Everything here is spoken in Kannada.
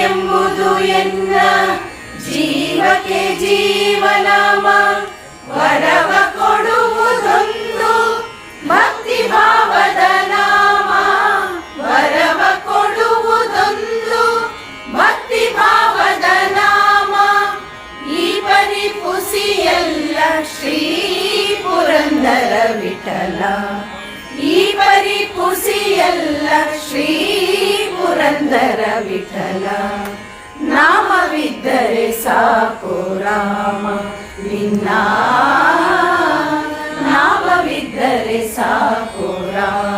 ಎಂಬುದು ಎನ್ನ ಜೀವಕ್ಕೆ ಜೀವನಾಮ ವರವ ಕೊಡುವುದೊಂದು ಭಕ್ತಿ ಭಾವದ ನಾಮ ವರವ ಕೊಡುವುದೊಂದು ಭಕ್ತಿ ಭಾವದ ನಾಮ ಈ ಪರಿಪುಸಿಯಲ್ಲ ಶ್ರೀ ಪುರಂದರ ವಿಠಲ ಈ ಪರಿಪುಸಿಯಲ್ಲ ಶ್ರೀ ಪುರಂದರ ವಿಠಲ ನಾಮವಿದ್ದರೆ ಸಾಕು ರಾಮ ನಿನ್ನ ನಾಮವಿದ್ದರೆ ಸಾಕು ರಾಮ